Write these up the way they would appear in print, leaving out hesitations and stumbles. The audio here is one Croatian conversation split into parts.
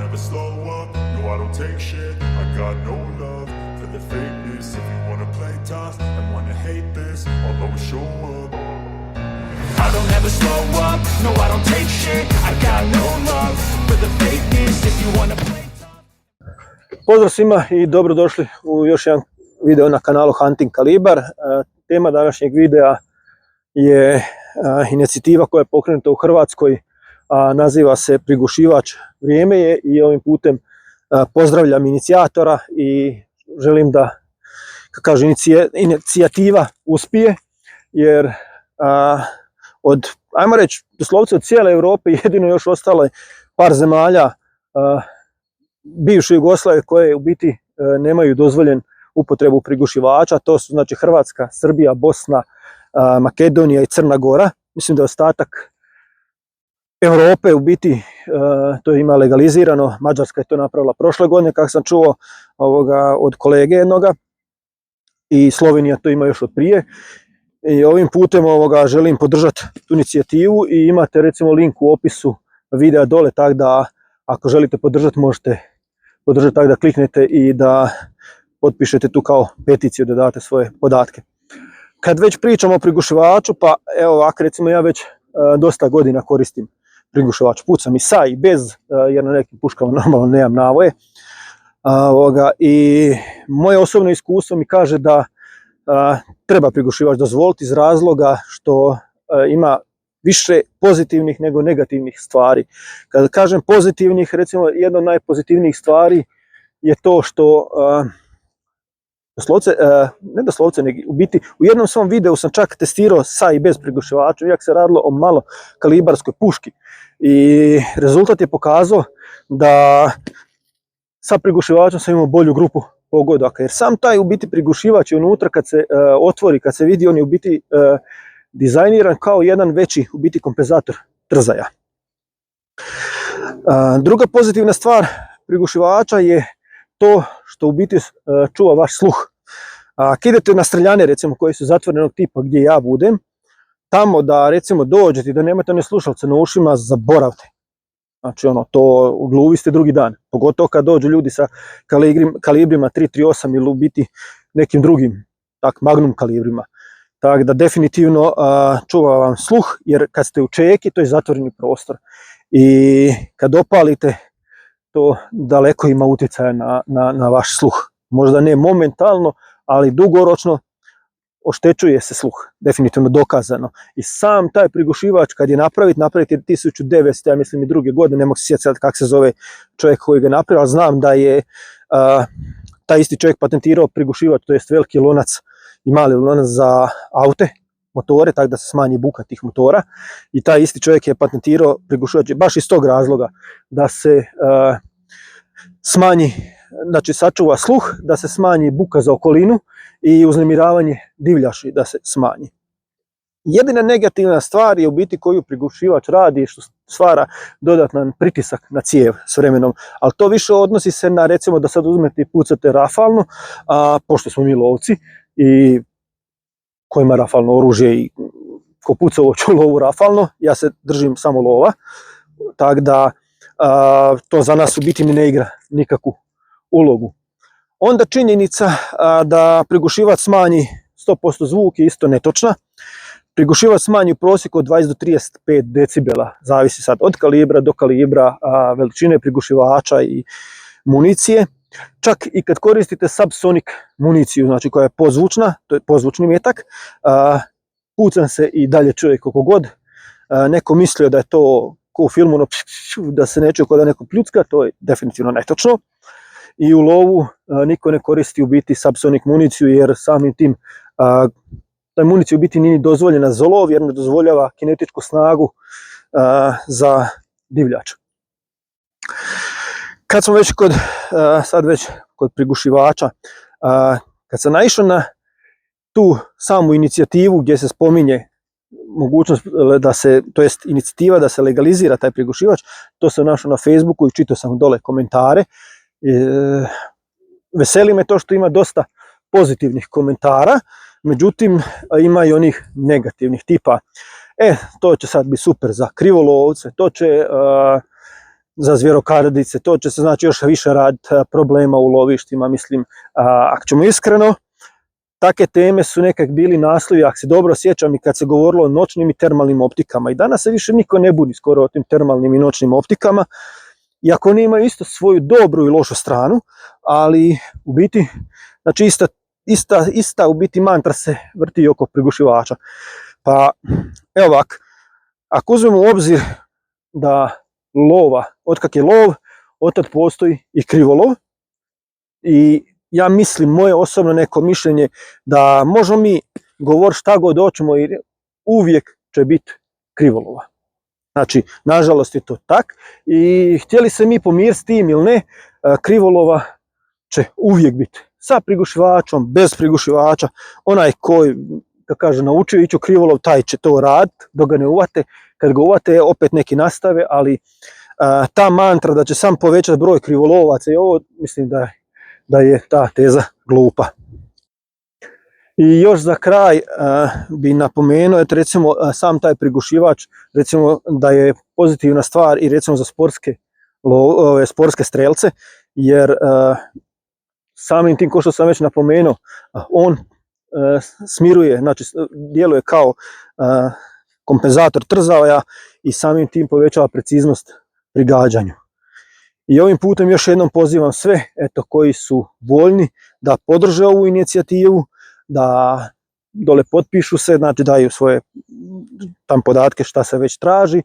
never slow up, no I don't take shit. I got no love for the fakeness. If you wanna play tough and wanna hate this, I'll always show up. I don't ever slow up, no I don't take shit. I got no love for the fakeness. If you wanna play tough. Pozdrav svima i dobrodošli u još jedan video na kanalu Hunting Kalibar. Tema današnjeg videa je inicijativa koja je pokrenuta u Hrvatskoj, naziva se Prigušivač vrijeme je, i ovim putem pozdravljam inicijatora i želim da, kako kaže, inicijativa uspije, jer ajmo reći, doslovce od cijele Europe jedino još ostalo je par zemalja bivše Jugoslavije koje u biti nemaju dozvoljen upotrebu prigušivača. To su znači Hrvatska, Srbija, Bosna, Makedonija i Crna Gora. Mislim da je ostatak Europe u biti to ima legalizirano. Mađarska je to napravila prošle godine, kako sam čuo od kolege jednoga, i Slovenija to ima još od prije. I ovim putem želim podržati tu inicijativu i imate recimo link u opisu videa dole, tako da ako želite podržati možete podržati, tako da kliknete i da potpišete tu kao peticiju, da date svoje podatke. Kad već pričamo o prigušivaču, pa evo ovako, recimo ja već dosta godina koristim prigušivač. Pucam i sa i bez, jer na nekim puškama normalno nemam navoje. I moje osobno iskustvo mi kaže da treba prigušivač dozvoliti iz razloga što ima više pozitivnih nego negativnih stvari. Kada kažem pozitivnih, recimo jedna od najpozitivnijih stvari je to što ne doslovce, nego u biti u jednom svom videu sam čak testirao sa i bez prigušivača, iako se radilo o malo kalibarskoj puški, i rezultat je pokazao da sa prigušivačom sam imao bolju grupu pogodaka, jer sam taj u biti prigušivač je unutra, kad se otvori, kad se vidi, on je u biti dizajniran kao jedan veći u biti kompenzator trzaja. Druga pozitivna stvar prigušivača je to što u biti čuva vaš sluh. Ako idete na streljane, recimo, koji su zatvorenog tipa gdje ja budem, tamo da recimo dođete i da nemate one slušalce na ušima, zaboravite. Znači to ugluviste drugi dan, pogotovo kad dođu ljudi sa kalibrima 338 ili u biti nekim drugim magnum kalibrima. Tako da definitivno čuva vam sluh, jer kad ste u čeki to je zatvoreni prostor i kad opalite to daleko ima utjecaja na vaš sluh. Možda ne momentalno, ali dugoročno oštećuje se sluh, definitivno dokazano. I sam taj prigušivač kad je napraviti 1900, ja mislim i druge godine, ne mogu se sjetiti kako se zove čovjek koji ga napravio, ali znam da je taj isti čovjek patentirao prigušivač, to jest veliki lonac i mali lonac za aute, motore, tako da se smanji buka tih motora, i taj isti čovjek je patentirao prigušivač baš iz tog razloga, da se smanji, znači sačuva sluh, da se smanji buka za okolinu i uznemiravanje divljači da se smanji. Jedina negativna stvar je u biti koju prigušivač radi, što stvara dodatan pritisak na cijev s vremenom, ali to više odnosi se na, recimo, da sad uzmete i pucate rafalno, pošto smo mi lovci i ko ima rafalno oružje i ko puca u lovu rafalno, ja se držim samo lova, tako da to za nas u biti ne igra nikakvu ulogu. Onda činjenica da prigušivač smanji 100% zvuk je isto netočna. Prigušivač smanji u prosjeku od 20 do 35 decibela, zavisi sad od kalibra do kalibra, veličine prigušivača i municije. Čak i kad koristite subsonic municiju, znači koja je pozvučna, to je pozvučni metak, pucan se i dalje čuje koliko god. Neko mislio da je to ko u filmu, da se ne čuje kao da neko pljucka, to je definitivno netočno. I u lovu niko ne koristi u biti subsonic municiju, jer samim tim ta municija u biti nije dozvoljena za lov, jer ne dozvoljava kinetičku snagu za divljač. Kad smo već kod prigušivača, kad sam naišao na tu samu inicijativu gdje se spominje mogućnost da se, to jest inicijativa da se legalizira taj prigušivač, to sam našao na Facebooku i čitao sam dole komentare. Veseli me to što ima dosta pozitivnih komentara, međutim ima i onih negativnih tipa to će sad biti super za krivolovce, to će za zvjerokardice, to će se znači još više raditi, problema u lovištima, mislim, ako ćemo iskreno, takve teme su nekak bili naslovi, ako se dobro sjećam, i kad se govorilo o noćnim i termalnim optikama, i danas se više niko ne buni skoro o tim termalnim i noćnim optikama, iako oni imaju isto svoju dobru i lošu stranu, ali u biti, znači ista u biti mantra se vrti oko prigušivača. Pa evo ovak, ako uzmemo u obzir da lova, otkak je lov, otad postoji i krivolov, i ja mislim, moje osobno neko mišljenje, da možemo mi govoriti šta god hoćemo i uvijek će biti krivolova. Znači, nažalost je to tak, i htjeli se mi pomiriti s tim ili ne, krivolova će uvijek biti sa prigušivačom, bez prigušivača. Onaj koji, da kaže, naučio ići u krivolov, taj će to raditi dok ga ne uvate. Kad ga uvate, opet neki nastave, ali ta mantra da će sam povećati broj krivolovaca i ovo, mislim da je ta teza glupa. I još za kraj bi napomenuo, eto recimo sam taj prigušivač, recimo da je pozitivna stvar i recimo za sportske strelce, jer samim tim, ko što sam već napomenuo, on smiruje, znači djeluje kao kompenzator trzavaja i samim tim povećava preciznost pri gađanju. I ovim putem još jednom pozivam sve, eto, koji su voljni da podrže ovu inicijativu, da dole potpišu se, znači daju svoje tam podatke šta se već traži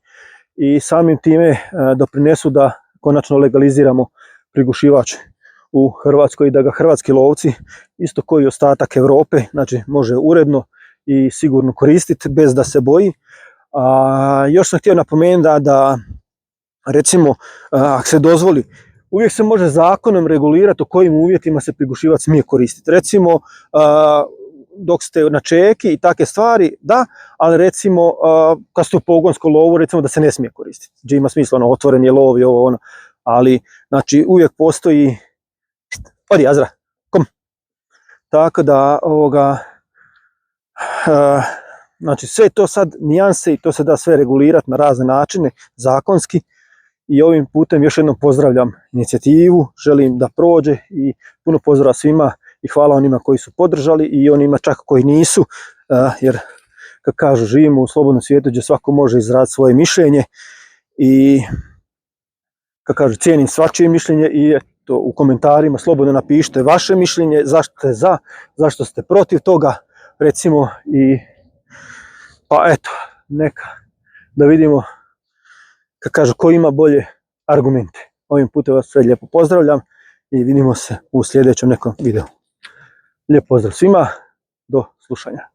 i samim time doprinesu da konačno legaliziramo prigušivač u Hrvatskoj i da ga hrvatski lovci, isto koji ostatak Europe, znači može uredno i sigurno koristiti bez da se boji. Još sam htio napomenuti da recimo, ako se dozvoli, uvijek se može zakonom regulirati u kojim uvjetima se prigušivač smije koristiti. Recimo, dok ste na čeki i takve stvari, da, ali recimo, kad ste u pogonskom lovu, recimo da se ne smije koristiti. Gdje ima smisla, ono, otvoren je lov i ovo, ono. Ali, znači, uvijek postoji, odi Azra, kom. Tako da, znači, sve to sad nijanse i to se da sve regulirati na razne načine, zakonski. I ovim putem još jednom pozdravljam inicijativu, želim da prođe i puno pozdrava svima i hvala onima koji su podržali i onima čak koji nisu, jer kako kažu, živimo u slobodnom svijetu gdje svako može izraziti svoje mišljenje i kako kažu, cijenim svačije mišljenje i eto, u komentarima slobodno napišite vaše mišljenje, zašto ste za, zašto ste protiv toga, recimo, i pa eto, neka da vidimo, kako kažu, ko ima bolje argumente. Ovim putem vas sve lijepo pozdravljam i vidimo se u sljedećem nekom videu. Lijep pozdrav svima, do slušanja.